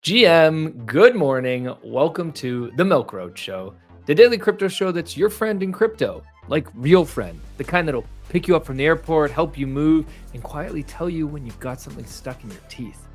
GM, good morning. Welcome to the Milk Road Show, the daily crypto show that's your friend in crypto, like real friend, the kind that'll pick you up from the airport, help you move, and quietly tell you when you've got something stuck in your teeth.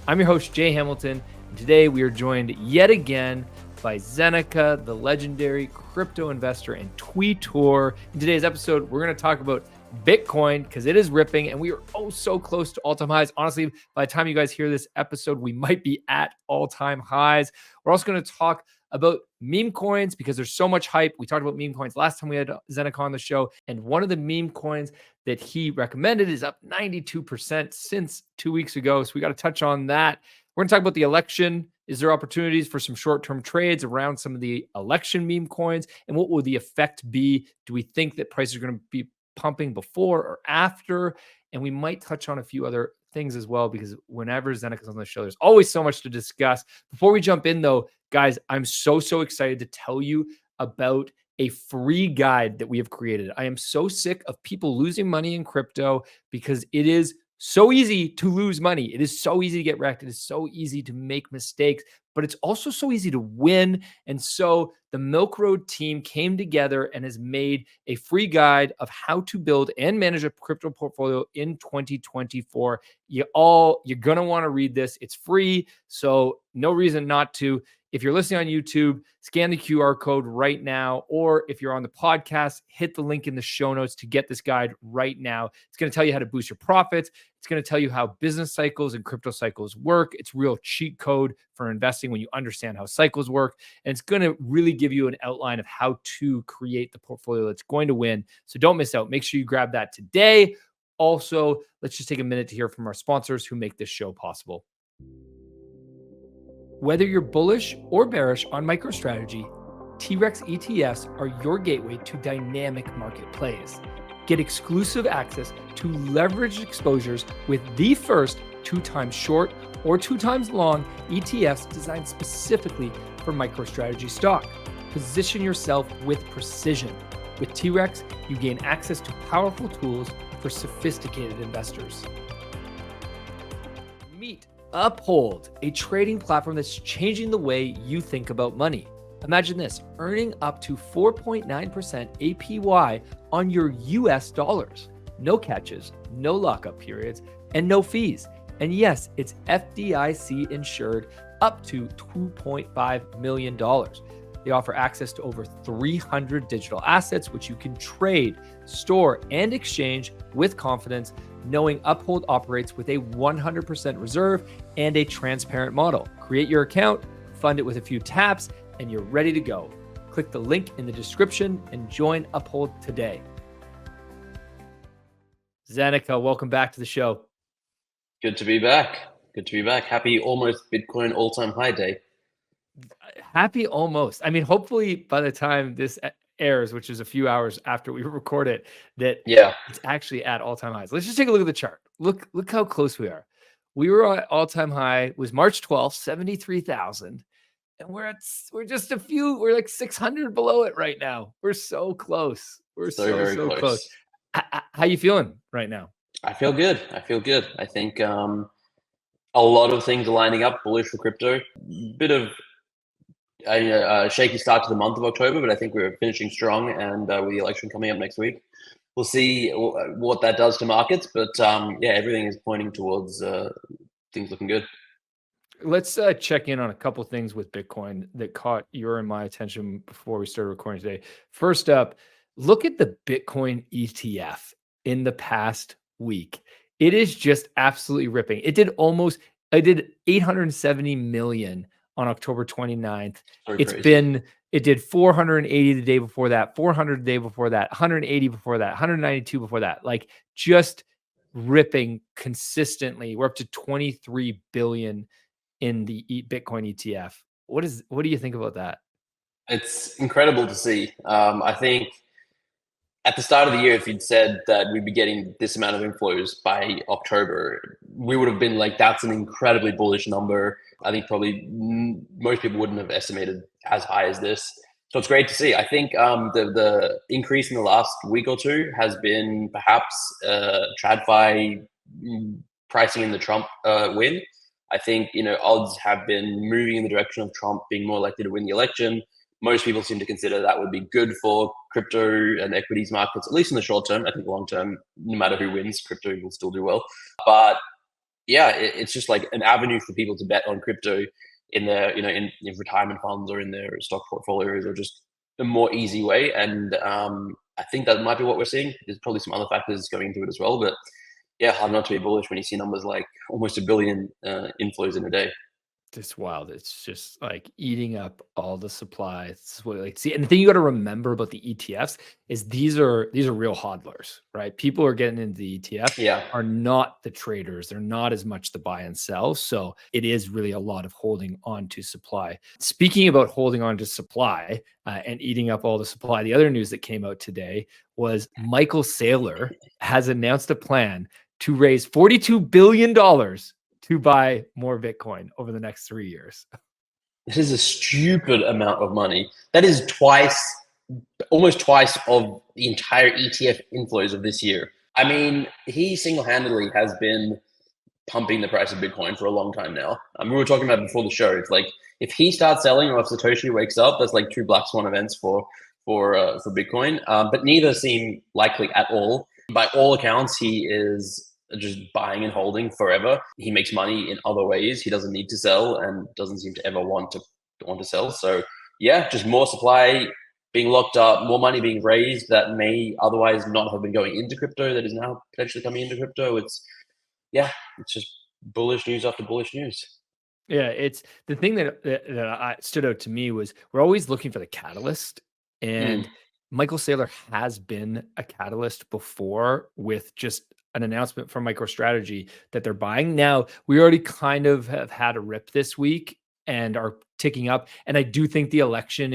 I'm your host, Jay Hamilton, and today we are joined yet again by Zeneca, the legendary crypto investor and tweetor. In today's episode, we're going to talk about Bitcoin because it is ripping and we are so close to all-time highs. Honestly, by the time you guys hear this episode, we might be at all-time highs. We're also going to talk about meme coins because there's so much hype. We talked about meme coins last time we had Zeneca on the show, and one of the meme coins that he recommended is up 92% since 2 weeks ago. So we got to touch on that. We're going to talk about the election. Is there opportunities for some short-term trades around some of the election meme coins? And what will the effect be? Do we think that prices are going to be pumping before or after? And we might touch on a few other things as well, because whenever Zeneca's on the show, there's always so much to discuss. Before we jump in though, guys, I'm so excited to tell you about a free guide that we have created. I am so sick of people losing money in crypto because it is so easy to lose money. It is so easy to get wrecked. It is so easy to make mistakes, but it's also so easy to win. And so the Milk Road team came together and has made a free guide of how to build and manage a crypto portfolio in 2024. You're going to want to read this. It's free, so no reason not to. If you're listening on YouTube, scan the QR code right now, or if you're on the podcast, hit the link in the show notes to get this guide right now. It's going to tell you how to boost your profits. It's going to tell you how business cycles and crypto cycles work. It's real cheat code for investing when you understand how cycles work. And it's going to really give you an outline of how to create the portfolio that's going to win. So don't miss out. Make sure you grab that today. Also, let's just take a minute to hear from our sponsors who make this show possible. Whether you're bullish or bearish on MicroStrategy, T-Rex ETFs are your gateway to dynamic market plays. Get exclusive access to leveraged exposures with the first 2x short or 2x long ETFs designed specifically for MicroStrategy stock. Position yourself with precision. With T-Rex, you gain access to powerful tools for sophisticated investors. Meet Uphold, a trading platform that's changing the way you think about money. Imagine this, earning up to 4.9% APY on your US dollars. No catches, no lockup periods, and no fees. And yes, it's FDIC insured up to $2.5 million. They offer access to over 300 digital assets, which you can trade, store, and exchange with confidence, knowing Uphold operates with a 100% reserve and a transparent model. Create your account, fund it with a few taps, and you're ready to go. Click the link in the description and join Uphold today. Zeneca, welcome back to the show. Good to be back. Happy almost Bitcoin all-time high day. Happy almost. I mean, hopefully by the time this airs, which is a few hours after we record it, that it's actually at all-time highs. Let's just take a look at the chart. Look how close we are. We were at all-time high, was March 12th, 73,000. And we're like 600 below it right now. We're so close. We're so close. How you feeling right now? I feel good. I think a lot of things are lining up bullish for crypto. Bit of a shaky start to the month of October, but I think we're finishing strong. And with the election coming up next week, we'll see what that does to markets. But everything is pointing towards things looking good. Let's check in on a couple things with Bitcoin that caught your and my attention before we started recording today. First up, look at the Bitcoin ETF in the past week. It is just absolutely ripping. It did 870 million on October 29th. It did 480 the day before that, 400 the day before that, 180 before that, 192 before that. Like just ripping consistently. We're up to 23 billion in the Bitcoin ETF. What do you think about that? It's incredible to see. I think at the start of the year, if you'd said that we'd be getting this amount of inflows by October, we would have been like, that's an incredibly bullish number. I think probably most people wouldn't have estimated as high as this. So it's great to see. I think the increase in the last week or two has been perhaps TradFi pricing in the Trump win. I think, odds have been moving in the direction of Trump being more likely to win the election. Most people seem to consider that would be good for crypto and equities markets, at least in the short term. I think long term, no matter who wins, crypto will still do well. But yeah, it's just like an avenue for people to bet on crypto in their, in retirement funds or in their stock portfolios, or just a more easy way. And I think that might be what we're seeing. There's probably some other factors going into it as well, but yeah, hard not to be bullish when you see numbers like almost 1 billion inflows in a day. It's wild. It's just like eating up all the supply. It's what, like, see, and the thing you got to remember about the ETFs is these are real hodlers, right? People are getting into the ETF Yeah. are not the traders. They're not as much the buy and sell. So it is really a lot of holding on to supply. Speaking about holding on to supply and eating up all the supply, the other news that came out today was Michael Saylor has announced a plan to raise $42 billion to buy more Bitcoin over the next 3 years. This is a stupid amount of money. That is almost twice of the entire ETF inflows of this year. I mean, he single-handedly has been pumping the price of Bitcoin for a long time now. We were talking about before the show. It's like if he starts selling or if Satoshi wakes up, that's like two black swan events for Bitcoin. But neither seem likely at all. By all accounts, he is just buying and holding forever. He makes money in other ways. He doesn't need to sell and doesn't seem to ever want to sell. So yeah, just more supply being locked up, more money being raised that may otherwise not have been going into crypto that is now potentially coming into crypto. It's just bullish news after bullish news. Yeah, it's the thing that stood out to me was we're always looking for the catalyst, and Michael Saylor has been a catalyst before with just an announcement from MicroStrategy that they're buying. Now, we already kind of have had a rip this week and are ticking up. And I do think the election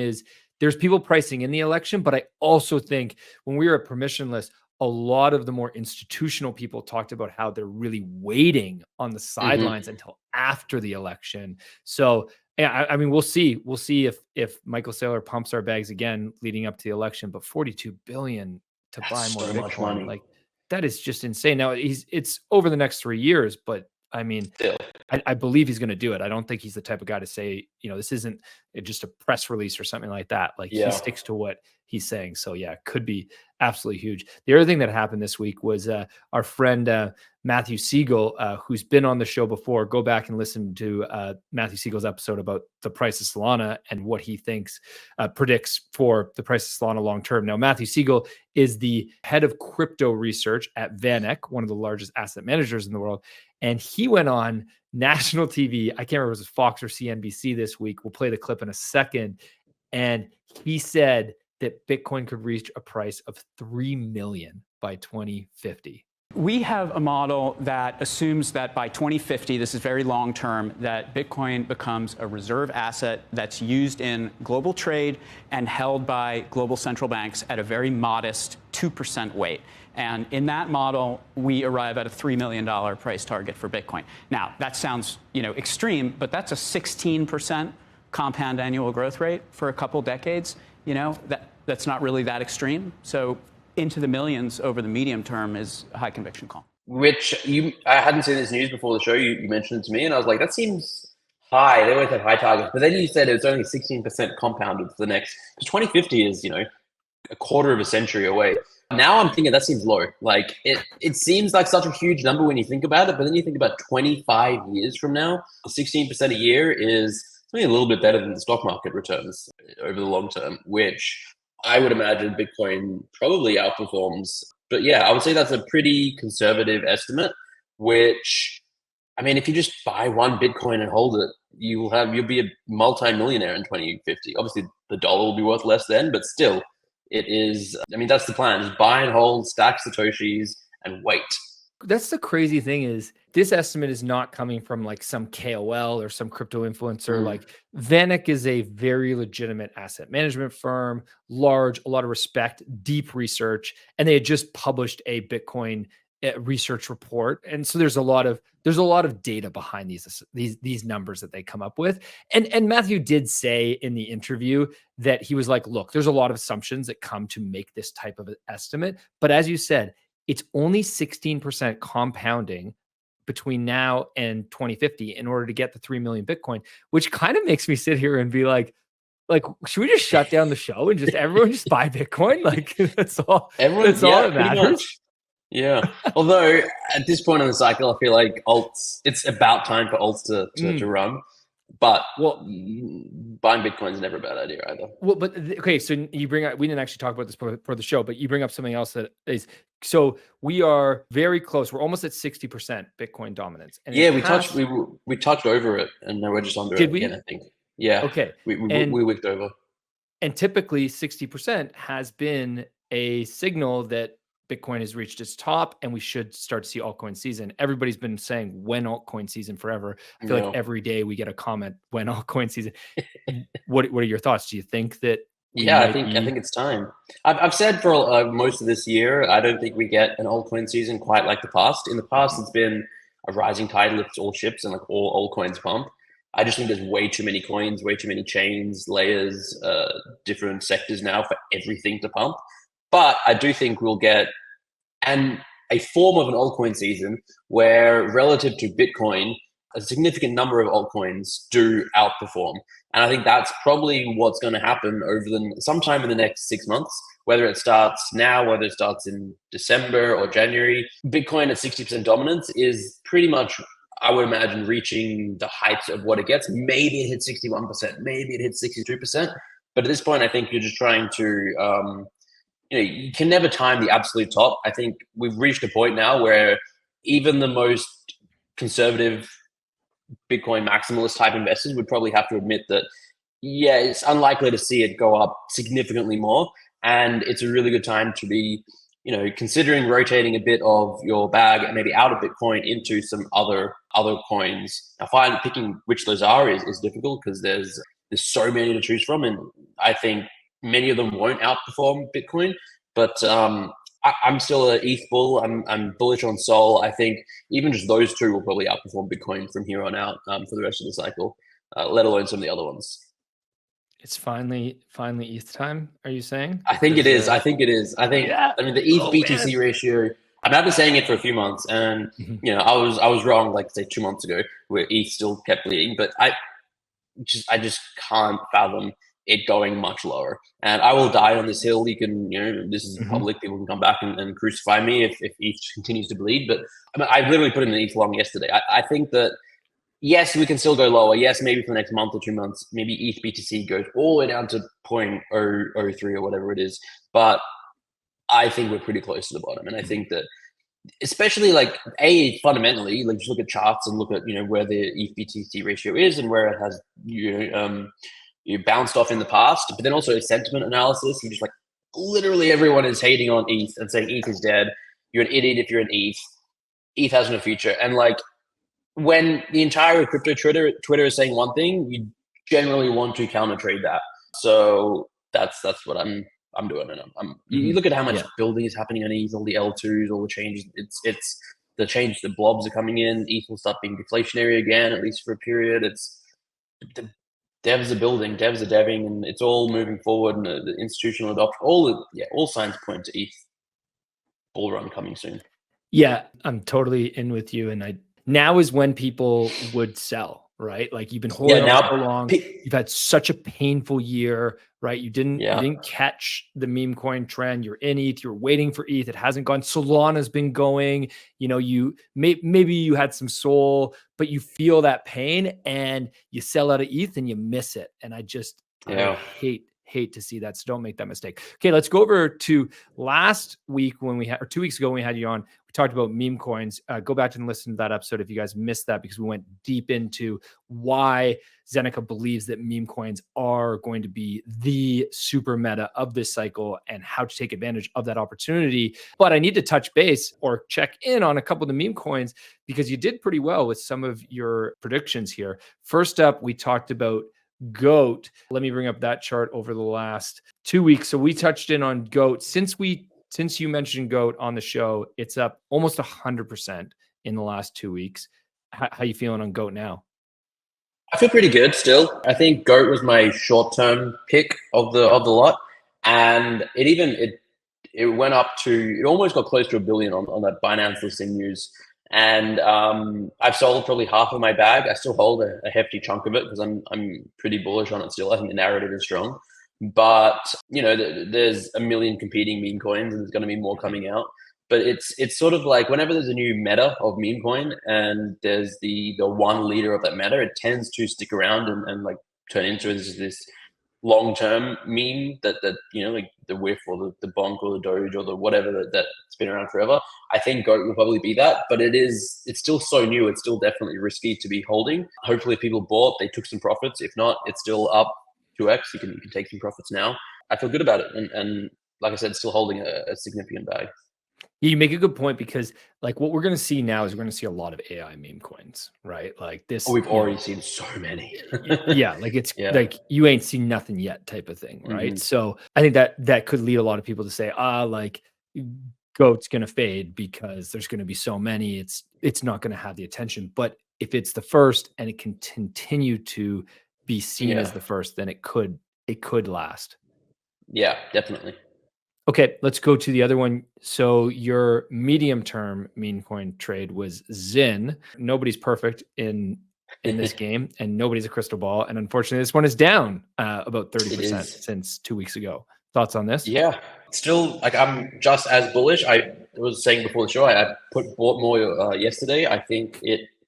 there's people pricing in the election, but I also think when we were at permissionless, a lot of the more institutional people talked about how they're really waiting on the sidelines until after the election. So yeah, I mean, we'll see. We'll see if Michael Saylor pumps our bags again leading up to the election. But 42 billion to buy more so Bitcoin, much money. like that is just insane. Now it's over the next 3 years, but I mean, Still. I believe he's going to do it. I don't think he's the type of guy to say, this isn't just a press release or something like that. Like he sticks to what he's saying. So yeah, it could be absolutely huge. The other thing that happened this week was our friend Matthew Siegel, who's been on the show before. Go back and listen to Matthew Siegel's episode about the price of Solana and what he thinks predicts for the price of Solana long term. Now, Matthew Siegel is the head of crypto research at VanEck, one of the largest asset managers in the world. And he went on national TV. I can't remember if it was Fox or CNBC this week. We'll play the clip in a second. And he said that Bitcoin could reach a price of 3 million by 2050. We have a model that assumes that by 2050, this is very long term, that Bitcoin becomes a reserve asset that's used in global trade and held by global central banks at a very modest 2% weight. And in that model, we arrive at a $3 million price target for Bitcoin. Now, that sounds, extreme, but that's a 16% compound annual growth rate for a couple decades. That's not really that extreme. So into the millions over the medium term is a high conviction call. Which I hadn't seen this news before the show. You mentioned it to me, and I was like, that seems high. They always have high targets, but then you said it's only 16% compounded for the next. Because 2050 is a quarter of a century away. Now I'm thinking that seems low. Like it seems like such a huge number when you think about it, but then you think about 25 years from now, 16% a year is something a little bit better than the stock market returns over the long term, which I would imagine Bitcoin probably outperforms. But yeah, I would say that's a pretty conservative estimate, which, I mean, if you just buy one Bitcoin and hold it, you'll be a multi-millionaire in 2050. Obviously, the dollar will be worth less then, but still, it is, I mean, that's the plan. Just buy and hold, stack Satoshis, and wait. That's the crazy thing is this estimate is not coming from like some KOL or some crypto influencer. Like VanEck is a very legitimate asset management firm, large, a lot of respect, deep research, and they had just published a Bitcoin research report. And so there's a lot of data behind these numbers that they come up with. And Matthew did say in the interview that he was like, look, there's a lot of assumptions that come to make this type of an estimate. But as you said, it's only 16% compounding between now and 2050 in order to get the 3 million Bitcoin, which kind of makes me sit here and be like, should we just shut down the show and just everyone just buy Bitcoin? Like that's all. Everyone, That's all that pretty matters. much. Yeah. Although at this point in the cycle, I feel like alts, it's about time for alts to run. But buying Bitcoin is never a bad idea either. Well, but okay, so you bring up, we didn't actually talk about this for the show, but you bring up something else that is, so we are very close. We're almost at 60% Bitcoin dominance. And yeah, we touched over it, and now we're just under it again, I think. Yeah. Okay. We wicked over. And typically 60% has been a signal that Bitcoin has reached its top and we should start to see altcoin season. Everybody's been saying when altcoin season forever. I feel like every day we get a comment when altcoin season. What are your thoughts? Do you think that? I think it's time. I've said for most of this year, I don't think we get an altcoin season quite like the past. In the past, it's been a rising tide lifts all ships and like all altcoins pump. I just think there's way too many coins, way too many chains, layers, different sectors now for everything to pump. But I do think we'll get a form of an altcoin season where relative to Bitcoin, a significant number of altcoins do outperform. And I think that's probably what's going to happen sometime in the next 6 months, whether it starts now, whether it starts in December or January. Bitcoin at 60% dominance is pretty much, I would imagine, reaching the heights of what it gets. Maybe it hits 61%, maybe it hits 62%. But at this point, I think you're just trying to, you can never time the absolute top. I think we've reached a point now where even the most conservative Bitcoin maximalist type investors would probably have to admit that, it's unlikely to see it go up significantly more. And it's a really good time to be, considering rotating a bit of your bag and maybe out of Bitcoin into some other coins. I find picking which those are is difficult because there's so many to choose from. And I think many of them won't outperform Bitcoin, but I'm still an ETH bull. I'm bullish on Sol. I think even just those two will probably outperform Bitcoin from here on out for the rest of the cycle, let alone some of the other ones. It's finally ETH time. Are you saying? I think it is. I think the ETH BTC ratio. I've been saying it for a few months, and I was wrong. Like say 2 months ago, where ETH still kept bleeding, but I just can't fathom it going much lower. And I will die on this hill. You can, this is public. People can come back and crucify me if ETH continues to bleed. But I literally put in an ETH long yesterday. I think that, yes, we can still go lower. Yes, maybe for the next month or 2 months, maybe ETH BTC goes all the way down to 0.003 or whatever it is. But I think we're pretty close to the bottom. And I think that, especially fundamentally, just look at charts and look at, where the ETH BTC ratio is and where it has, you bounced off in the past, but then also sentiment analysis. You just literally everyone is hating on ETH and saying ETH is dead. You're an idiot if you're an ETH. ETH has no future. And when the entire crypto Twitter is saying one thing, you generally want to counter trade that. So that's what I'm doing. And you look at how much building is happening on ETH, all the L2s, all the changes. It's the change. The blobs are coming in. ETH will start being deflationary again, at least for a period. It's the devs are building, devs are deving, and it's all moving forward. And the institutional adoption, all signs point to ETH bull run coming soon. Yeah, I'm totally in with you. And now is when people would sell, right? Like you've been holding on so long. You've had such a painful year, right? You didn't catch the meme coin trend. You're in ETH. You're waiting for ETH. It hasn't gone. Solana's been going. Maybe you had some Sol, but you feel that pain and you sell out of ETH and you miss it. And I hate to see that. So don't make that mistake. Okay, let's go over to last week or 2 weeks ago when we had you on. We talked about meme coins. Go back and listen to that episode if you guys missed that, because we went deep into why Zeneca believes that meme coins are going to be the super meta of this cycle and how to take advantage of that opportunity. But I need to touch base or check in on a couple of the meme coins because you did pretty well with some of your predictions here. First up, we talked about GOAT. Let me bring up that chart over the last 2 weeks. So we touched in on GOAT. Since you mentioned GOAT on the show, it's up almost 100% in the last 2 weeks. How you feeling on GOAT now? I feel pretty good still. I think GOAT was my short-term pick of the lot, and it went up to, it almost got close to $1 billion on that Binance listing news. And I've sold probably half of my bag. I still hold a hefty chunk of it because I'm pretty bullish on it still. I think the narrative is strong. But there's a million competing meme coins, and there's going to be more coming out. But it's sort of like whenever there's a new meta of meme coin, and there's the one leader of that meta, it tends to stick around and like turn into this long-term meme that like the whiff or the bonk or the doge or the whatever that's been around forever. I think goat will probably be that, but it's still so new. It's still definitely risky to be holding. Hopefully, if people bought, they took some profits. If not, it's still up 2x. You can take some profits now. I feel good about it, and like I said, still holding a significant bag. You make a good point, because like what we're going to see now is we're going to see a lot of AI meme coins, right? Like this. We've already seen so many. Yeah, like it's like you ain't seen nothing yet type of thing, right? So I think that could lead a lot of people to say, like goat's going to fade because there's going to be so many. It's not going to have the attention. But if it's the first and it can continue to be seen as the first, then it could last. Yeah, definitely. Okay, let's go to the other one. So your medium-term meme coin trade was Zin. Nobody's perfect in this game, and nobody's a crystal ball. And unfortunately, this one is down about 30% since 2 weeks ago. Thoughts on this? Yeah, still, like, I'm just as bullish. I was saying before the show, I bought more yesterday. I think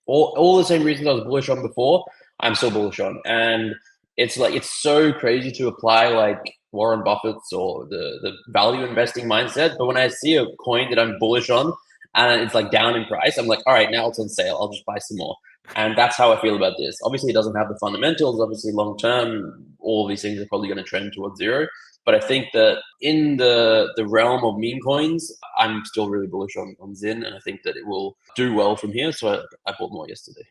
all the same reasons I was bullish on before, I'm still bullish on. And it's like, it's so crazy to apply like Warren Buffett's or the value investing mindset. But when I see a coin that I'm bullish on and it's like down in price, I'm like, all right, now it's on sale. I'll just buy some more. And that's how I feel about this. Obviously, it doesn't have the fundamentals. Obviously, long term, all these things are probably going to trend towards zero. But I think that in the realm of meme coins, I'm still really bullish on Zin, and I think that it will do well from here. So I bought more yesterday.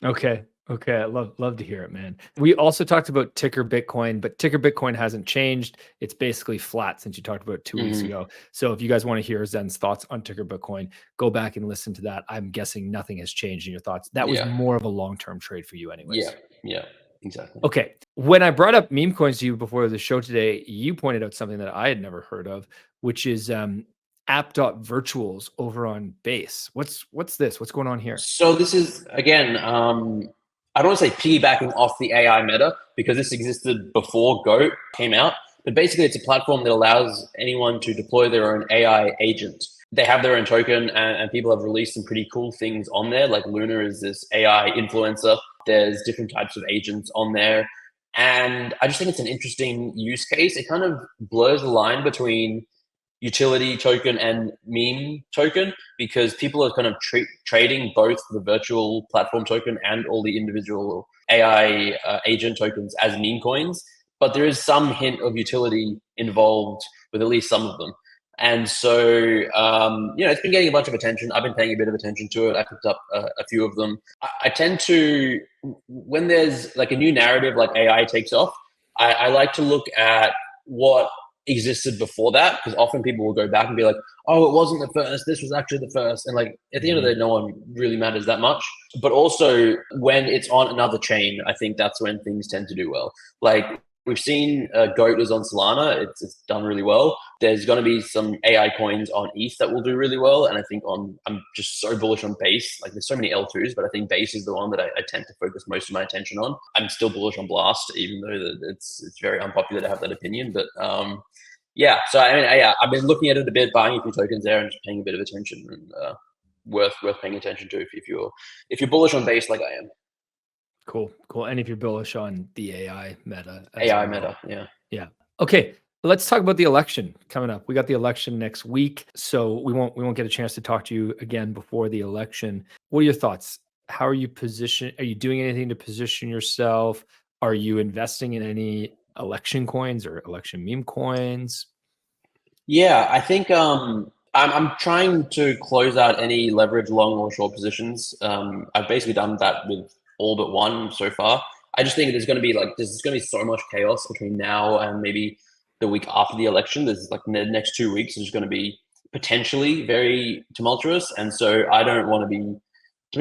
Okay. I love to hear it, man. We also talked about ticker Bitcoin, but ticker Bitcoin hasn't changed. It's basically flat since you talked about it 2 weeks ago. So if you guys want to hear Zen's thoughts on ticker Bitcoin, go back and listen to that. I'm guessing nothing has changed in your thoughts. That was more of a long-term trade for you anyways. Yeah, exactly. Okay. When I brought up meme coins to you before the show today, you pointed out something that I had never heard of, which is app.virtuals over on Base. What's this? What's going on here? So this is, again, I don't want to say piggybacking off the AI meta, because this existed before GOAT came out. But basically, it's a platform that allows anyone to deploy their own AI agent. They have their own token, and people have released some pretty cool things on there. Like Luna is this AI influencer. There's different types of agents on there. And I just think it's an interesting use case. It kind of blurs the line between utility token and meme token, because people are kind of trading both the virtual platform token and all the individual AI agent tokens as meme coins. But there is some hint of utility involved with at least some of them. And so, it's been getting a bunch of attention. I've been paying a bit of attention to it. I picked up a few of them. I tend to, when there's like a new narrative, like AI takes off, I like to look at what existed before that, because often people will go back and be like, oh, it wasn't the first, this was actually the first. And like at the end of the day, no one really matters that much. But also when it's on another chain, I think that's when things tend to do well. Like we've seen GOAT is on Solana. It's done really well. There's going to be some AI coins on ETH that will do really well. And I think I'm just so bullish on Base. Like there's so many L2s, but I think Base is the one that I tend to focus most of my attention on. I'm still bullish on Blast, even though it's very unpopular to have that opinion. But so I mean, I've been looking at it a bit, buying a few tokens there and just paying a bit of attention, and worth paying attention to if you're bullish on Base like I am. Cool. And if you're bullish on the AI meta. Yeah. Okay, let's talk about the election coming up. We got the election next week, so we won't get a chance to talk to you again before the election. What are your thoughts? How are you positioned? Are you doing anything to position yourself? Are you investing in any election coins or election meme coins? Yeah, I think I'm trying to close out any leverage long or short positions. I've basically done that with all but one so far. I just think there's going to be so much chaos between now and maybe the week after the election. There's like the next 2 weeks is going to be potentially very tumultuous, and so I don't want to be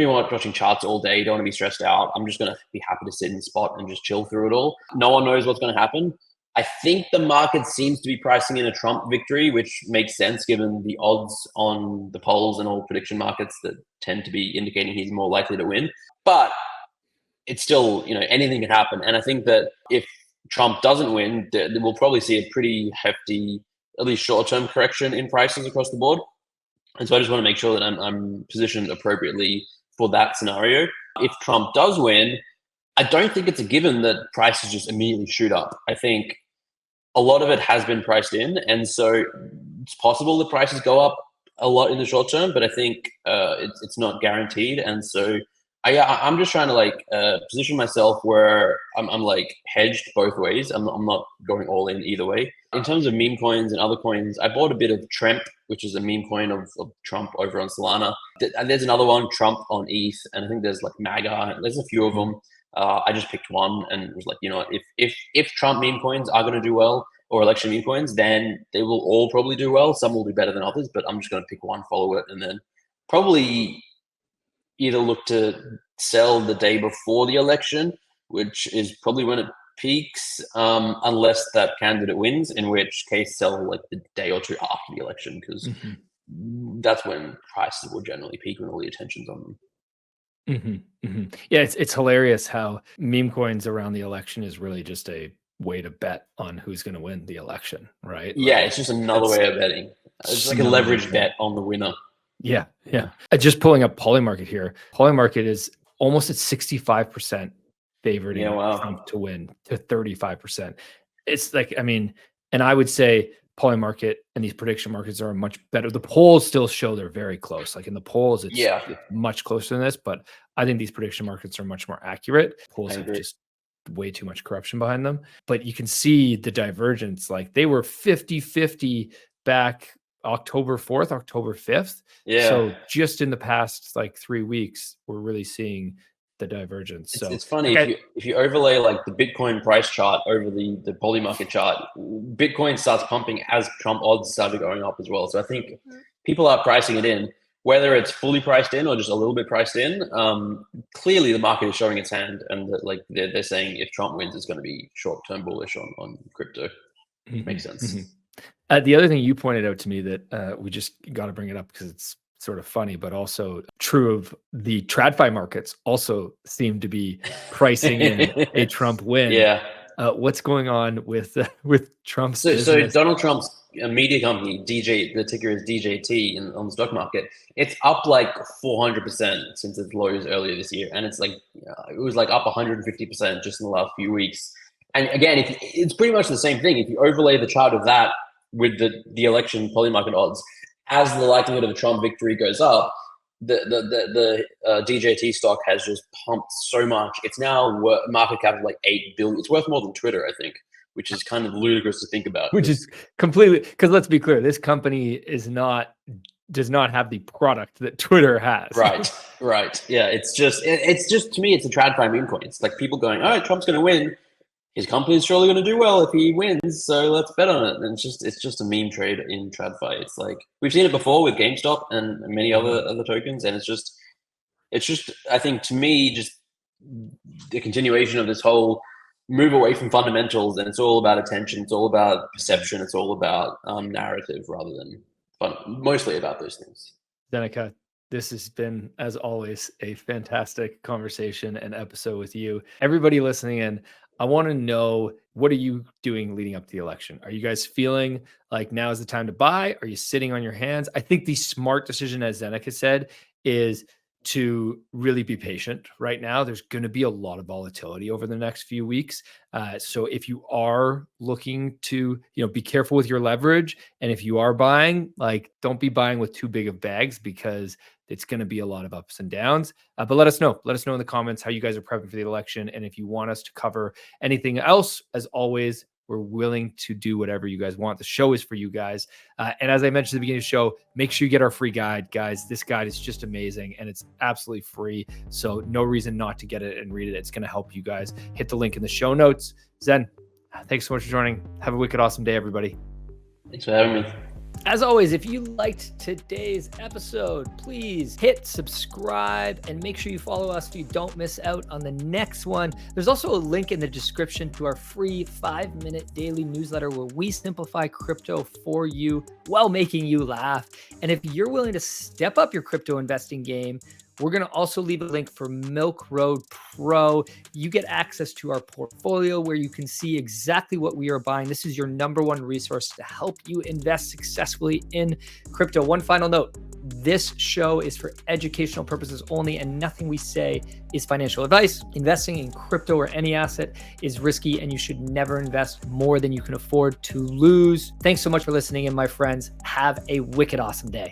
watching charts all day. Don't want to be stressed out. I'm just going to be happy to sit in the spot and just chill through it all. No one knows what's going to happen. I think the market seems to be pricing in a Trump victory, which makes sense given the odds on the polls and all prediction markets that tend to be indicating he's more likely to win. But it's still, anything can happen. And I think that if Trump doesn't win, we'll probably see a pretty hefty, at least short-term correction in prices across the board. And so I just want to make sure that I'm positioned appropriately for that scenario. If Trump does win, I don't think it's a given that prices just immediately shoot up. I think a lot of it has been priced in, and so it's possible the prices go up a lot in the short term, but I think it's not guaranteed. And so I'm just trying to position myself where I'm like hedged both ways. I'm not going all in either way. In terms of meme coins and other coins, I bought a bit of Tremp, which is a meme coin of Trump over on Solana. And there's another one, Trump on ETH, and I think there's like MAGA. There's a few of them. I just picked one and was like, if Trump meme coins are going to do well, or election meme coins, then they will all probably do well. Some will do better than others, but I'm just going to pick one, follow it, and then probably either look to sell the day before the election, which is probably when it peaks, unless that candidate wins, in which case sell like the day or two after the election, because that's when prices will generally peak when all the attention's on them. Yeah, it's hilarious how meme coins around the election is really just a way to bet on who's going to win the election, right? Yeah, it's just another way of betting. It's like a leveraged bet on the winner. Yeah. Just pulling up Polymarket here. Polymarket is almost at 65% favoring Trump to win to 35%. It's like, and I would say Polymarket and these prediction markets are much better. The polls still show they're very close. Like in the polls, it's much closer than this, but I think these prediction markets are much more accurate. Polls have just way too much corruption behind them. But you can see the divergence. Like they were 50-50 back October 4th, October 5th. Yeah. So just in the past 3 weeks, we're really seeing the divergence. So it's funny if you overlay like the Bitcoin price chart over the Polymarket chart, Bitcoin starts pumping as Trump odds started going up as well. So I think people are pricing it in, whether it's fully priced in or just a little bit priced in. Clearly the market is showing its hand, and that they're saying if Trump wins, it's going to be short-term bullish on crypto. Makes sense. The other thing you pointed out to me that we just got to bring it up because it's sort of funny, but also true of the TradFi markets also seem to be pricing in a Trump win. Yeah. What's going on with Trump's So Donald Trump's media company, the ticker is DJT on the stock market. It's up like 400% since its lows earlier this year. And it's like, it was like up 150% just in the last few weeks. And again, it's pretty much the same thing. If you overlay the chart of that with the election Polymarket odds, as the likelihood of a Trump victory goes up, the DJT stock has just pumped so much. It's now market cap of like 8 billion. It's worth more than Twitter, I think, which is kind of ludicrous to think about. Which is completely, because let's be clear, this company does not have the product that Twitter has. Right. Yeah, it's just to me, it's a TradFi meme coin. It's like people going, all right, Trump's going to win. His company's surely going to do well if he wins, so let's bet on it. And it's just a meme trade in TradFi. It's like we've seen it before with GameStop and many other tokens, and it's just I think to me just the continuation of this whole move away from fundamentals, and it's all about attention, it's all about perception, it's all about narrative rather than mostly about those things. Zeneca, this has been, as always, a fantastic conversation and episode with you. Everybody listening in, I want to know, what are you doing leading up to the election? Are you guys feeling like now is the time to buy? Are you sitting on your hands? I think the smart decision, as Zeneca said, is to really be patient right now. There's going to be a lot of volatility over the next few weeks. So if you are looking to, be careful with your leverage. And if you are buying, don't be buying with too big of bags, because it's going to be a lot of ups and downs. But let us know in the comments how you guys are prepping for the election. And if you want us to cover anything else, as always, we're willing to do whatever you guys want. The show is for you guys. And as I mentioned at the beginning of the show, make sure you get our free guide, guys. This guide is just amazing and it's absolutely free. So no reason not to get it and read it. It's going to help you guys. Hit the link in the show notes. Zen, thanks so much for joining. Have a wicked awesome day, everybody. Thanks for having me. As always, if you liked today's episode, please hit subscribe and make sure you follow us so you don't miss out on the next one. There's also a link in the description to our free 5-minute daily newsletter where we simplify crypto for you while making you laugh. And if you're willing to step up your crypto investing game, we're going to also leave a link for Milk Road Pro. You get access to our portfolio where you can see exactly what we are buying. This is your number one resource to help you invest successfully in crypto. One final note, this show is for educational purposes only, and nothing we say is financial advice. Investing in crypto or any asset is risky, and you should never invest more than you can afford to lose. Thanks so much for listening, and my friends, have a wicked awesome day.